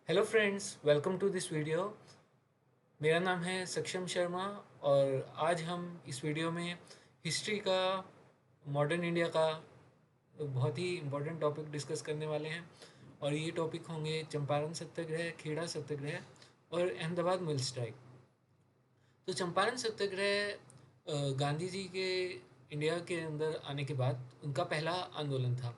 Hello friends, welcome to this video. मेरा नाम है सक्षम शर्मा और आज हम इस वीडियो में हिस्ट्री का, मॉडर्न इंडिया का बहुत ही इम्पोर्टेंट टॉपिक डिस्कस करने वाले हैं। और ये टॉपिक होंगे चंपारण सत्याग्रह, खेड़ा सत्याग्रह और अहमदाबाद मिल स्ट्राइक। तो चंपारण सत्याग्रह गांधी जी के इंडिया के अंदर आने के बाद उनका पहला आंदोलन था।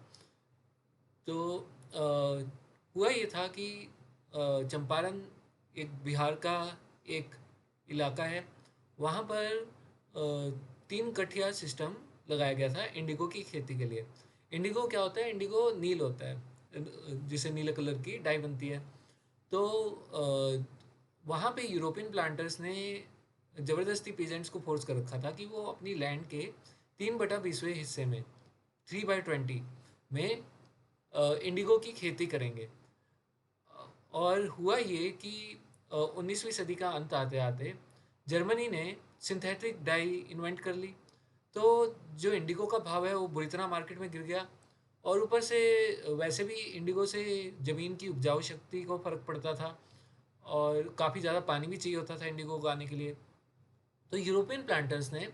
तो हुआ ये था कि चंपारण एक बिहार का एक इलाका है। वहाँ पर 3 कठिया सिस्टम लगाया गया था इंडिगो की खेती के लिए। इंडिगो क्या होता है? इंडिगो नील होता है, जिसे नीले कलर की डाई बनती है। तो वहाँ पे यूरोपियन प्लांटर्स ने ज़बरदस्ती पीजेंट्स को फोर्स कर रखा था कि वो अपनी लैंड के 3/20वें हिस्से में, 3/20 में इंडिगो की खेती करेंगे। और हुआ ये कि 19वीं सदी का अंत आते आते जर्मनी ने सिंथेटिक डाई इन्वेंट कर ली। तो जो इंडिगो का भाव है वो बुरी तरह मार्केट में गिर गया। और ऊपर से वैसे भी इंडिगो से ज़मीन की उपजाऊ शक्ति को फ़र्क पड़ता था और काफ़ी ज़्यादा पानी भी चाहिए होता था इंडिगो उगाने के लिए। तो यूरोपियन प्लांटर्स ने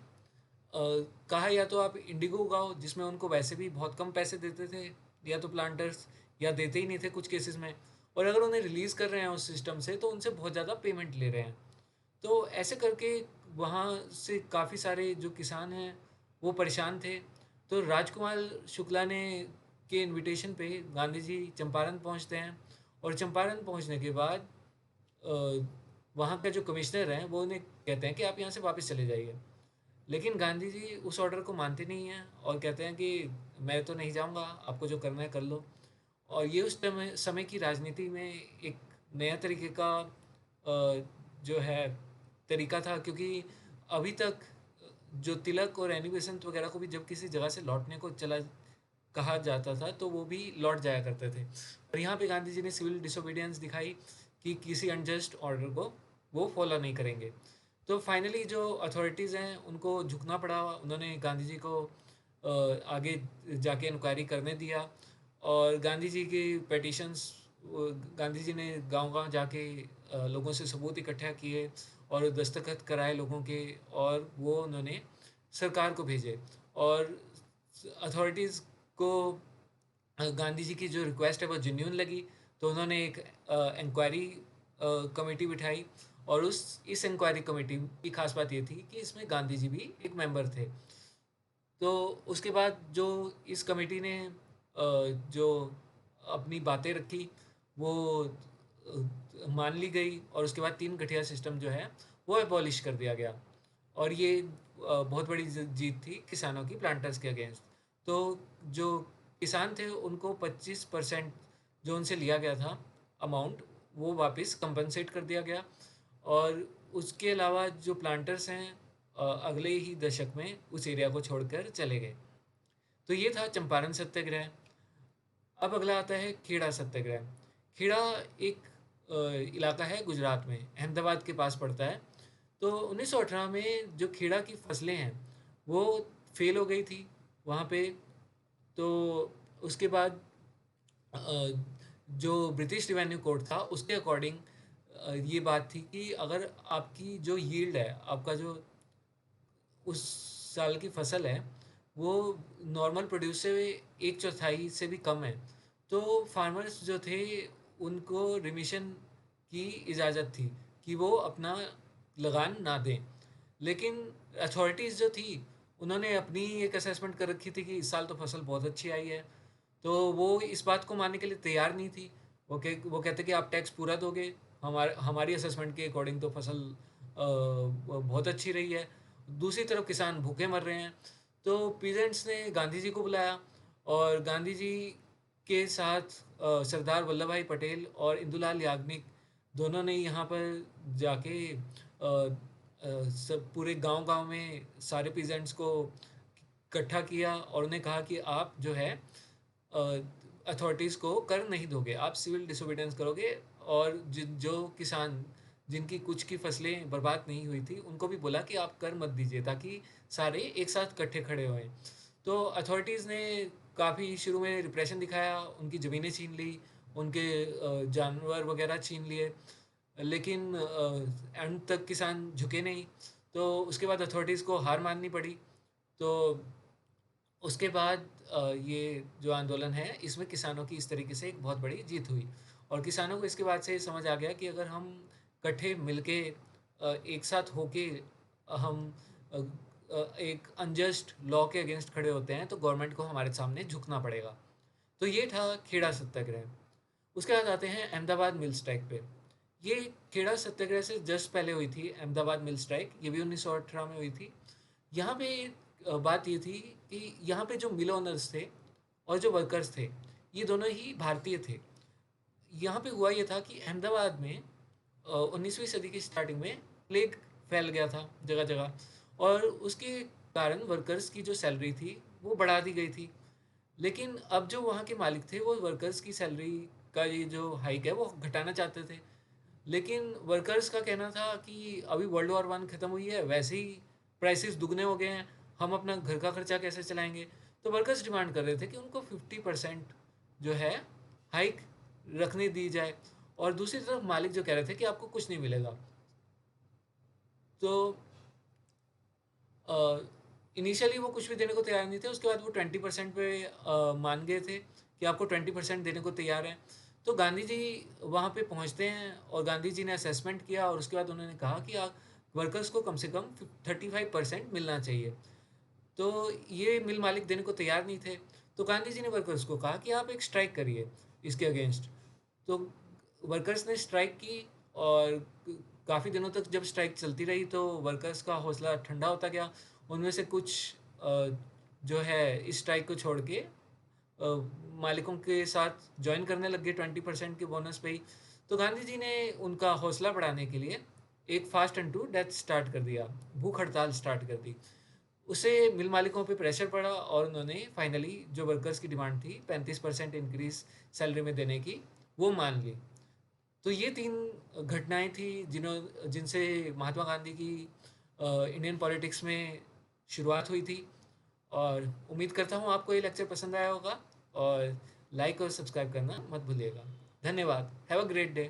कहा या तो आप इंडिगो उगाओ, जिसमें उनको वैसे भी बहुत कम पैसे देते थे या तो प्लांटर्स, या देते ही नहीं थे कुछ केसेस में। और अगर उन्हें रिलीज़ कर रहे हैं उस सिस्टम से तो उनसे बहुत ज़्यादा पेमेंट ले रहे हैं। तो ऐसे करके वहाँ से काफ़ी सारे जो किसान हैं वो परेशान थे। तो राजकुमार शुक्ला ने के इनविटेशन पे गांधी जी चंपारण पहुँचते हैं। और चंपारण पहुँचने के बाद वहाँ का जो कमिश्नर हैं वो उन्हें कहते हैं कि आप यहाँ से वापस चले जाइए। लेकिन गांधी जी उस ऑर्डर को मानते नहीं हैं और कहते हैं कि मैं तो नहीं जाऊँगा, आपको जो करना है कर लो। और ये उस समय समय की राजनीति में एक नया तरीके का जो है तरीका था, क्योंकि अभी तक जो तिलक और एनी बेसेंट वगैरह को भी जब किसी जगह से लौटने को चला कहा जाता था तो वो भी लौट जाया करते थे। और यहाँ पे गांधी जी ने सिविल डिसोबीडियंस दिखाई कि किसी अनजस्ट ऑर्डर को वो फॉलो नहीं करेंगे। तो फाइनली जो अथॉरिटीज़ हैं उनको झुकना पड़ा। उन्होंने गांधी जी को आगे जाके इंक्वायरी करने दिया। और गांधी जी की पेटिशंस, गांधी जी ने गांव-गांव जाके लोगों से सबूत इकट्ठा किए और दस्तखत कराए लोगों के, और वो उन्होंने सरकार को भेजे। और अथॉरिटीज़ को गांधी जी की जो रिक्वेस्ट है वो जेन्युइन लगी। तो उन्होंने एक इंक्वायरी कमेटी बिठाई। और उस इस इंक्वायरी कमेटी की खास बात ये थी कि इसमें गांधी जी भी एक मेंबर थे। तो उसके बाद जो इस कमेटी ने जो अपनी बातें रखी वो मान ली गई। और उसके बाद 3 कठिया सिस्टम जो है वो एबॉलिश कर दिया गया। और ये बहुत बड़ी जीत थी किसानों की प्लांटर्स के अगेंस्ट। तो जो किसान थे उनको 25% जो उनसे लिया गया था अमाउंट, वो वापस कंपनसेट कर दिया गया। और उसके अलावा जो प्लांटर्स हैं अगले ही दशक में उस एरिया को छोड़कर चले गए। तो ये था चंपारण सत्याग्रह। अब अगला आता है खेड़ा सत्याग्रह। खेड़ा एक इलाका है गुजरात में, अहमदाबाद के पास पड़ता है। तो 1918 में जो खेड़ा की फसलें हैं वो फेल हो गई थी वहाँ पे। तो उसके बाद जो ब्रिटिश रिवेन्यू कोड था उसके अकॉर्डिंग ये बात थी कि अगर आपकी जो यील्ड है, आपका जो उस साल की फसल है, वो नॉर्मल प्रोड्यूस से 1/4 से भी कम है, तो फार्मर्स जो थे उनको रिमिशन की इजाज़त थी कि वो अपना लगान ना दें। लेकिन अथॉरिटीज़ जो थी उन्होंने अपनी एक असेसमेंट कर रखी थी कि इस साल तो फसल बहुत अच्छी आई है। तो वो इस बात को मानने के लिए तैयार नहीं थी। वो कहते कि आप टैक्स पूरा दोगे, हमारी असेसमेंट के अकॉर्डिंग तो फसल बहुत अच्छी रही है। दूसरी तरफ किसान भूखे मर रहे हैं। तो पीजेंट्स ने गांधी जी को बुलाया और गांधी जी के साथ सरदार वल्लभ भाई पटेल और इंदुलाल याग्निक दोनों ने यहाँ पर जाके सब पूरे गांव-गांव में सारे पीजेंट्स को इकट्ठा किया और उन्हें कहा कि आप जो है अथॉरिटीज़ को कर नहीं दोगे, आप सिविल डिसोबीडियंस करोगे। और जो किसान जिनकी कुछ की फसलें बर्बाद नहीं हुई थी उनको भी बोला कि आप कर मत दीजिए, ताकि सारे एक साथ इकट्ठे खड़े होएं। तो अथॉरिटीज़ ने काफ़ी शुरू में रिप्रेशन दिखाया, उनकी ज़मीनें छीन ली, उनके जानवर वगैरह छीन लिए, लेकिन एंड तक किसान झुके नहीं। तो उसके बाद अथॉरिटीज़ को हार माननी पड़ी। तो उसके बाद ये जो आंदोलन है, इसमें किसानों की इस तरीके से एक बहुत बड़ी जीत हुई, और किसानों को इसके बाद से समझ आ गया कि अगर हम इकट्ठे मिलके एक साथ होके हम एक अनजस्ट लॉ के अगेंस्ट खड़े होते हैं, तो गवर्नमेंट को हमारे सामने झुकना पड़ेगा। तो ये था खेड़ा सत्याग्रह। उसके बाद आते हैं अहमदाबाद मिल स्ट्राइक पे। ये खेड़ा सत्याग्रह से जस्ट पहले हुई थी अहमदाबाद मिल स्ट्राइक, ये भी 1918 में हुई थी। यहाँ पे बात ये थी कि यहाँ पे जो मिल ओनर्स थे और जो वर्कर्स थे, ये दोनों ही भारतीय थे। यहाँ पे हुआ ये था कि अहमदाबाद में 19वीं सदी की स्टार्टिंग में प्लेग फैल गया था जगह जगह, और उसके कारण वर्कर्स की जो सैलरी थी वो बढ़ा दी गई थी। लेकिन अब जो वहाँ के मालिक थे वो वर्कर्स की सैलरी का ये जो हाइक है वो घटाना चाहते थे। लेकिन वर्कर्स का कहना था कि अभी वर्ल्ड वॉर वन ख़त्म हुई है, वैसे ही प्राइसेस दुगने हो गए हैं, हम अपना घर का खर्चा कैसे चलाएंगे। तो वर्कर्स डिमांड कर रहे थे कि उनको 50% जो है हाइक रखने दी जाए, और दूसरी तरफ मालिक जो कह रहे थे कि आपको कुछ नहीं मिलेगा। तो इनिशियली वो कुछ भी देने को तैयार नहीं थे, उसके बाद वो 20% पे मान गए थे कि आपको 20% देने को तैयार हैं। तो गांधी जी वहाँ पे पहुँचते हैं, और गांधी जी ने असेसमेंट किया, और उसके बाद उन्होंने कहा कि आप वर्कर्स को कम से कम 35% मिलना चाहिए। तो ये मिल मालिक देने को तैयार नहीं थे। तो गांधी जी ने वर्कर्स को कहा कि आप एक स्ट्राइक करिए इसके अगेंस्ट। तो वर्कर्स ने स्ट्राइक की, और काफ़ी दिनों तक जब स्ट्राइक चलती रही तो वर्कर्स का हौसला ठंडा होता गया। उनमें से कुछ जो है इस स्ट्राइक को छोड़ के मालिकों के साथ ज्वाइन करने लग गए 20% के बोनस पे ही। तो गांधी जी ने उनका हौसला बढ़ाने के लिए एक fast and to death start कर दिया, भूख हड़ताल स्टार्ट कर दी। उससे मिल मालिकों पे प्रेशर पड़ा, और उन्होंने फाइनली जो वर्कर्स की डिमांड थी 35% इंक्रीज सैलरी में देने की, वो मान ली। तो ये 3 घटनाएँ थी जिनसे महात्मा गांधी की इंडियन पॉलिटिक्स में शुरुआत हुई थी। और उम्मीद करता हूँ आपको ये लेक्चर पसंद आया होगा, और लाइक और सब्सक्राइब करना मत भूलिएगा। धन्यवाद। Have a great day.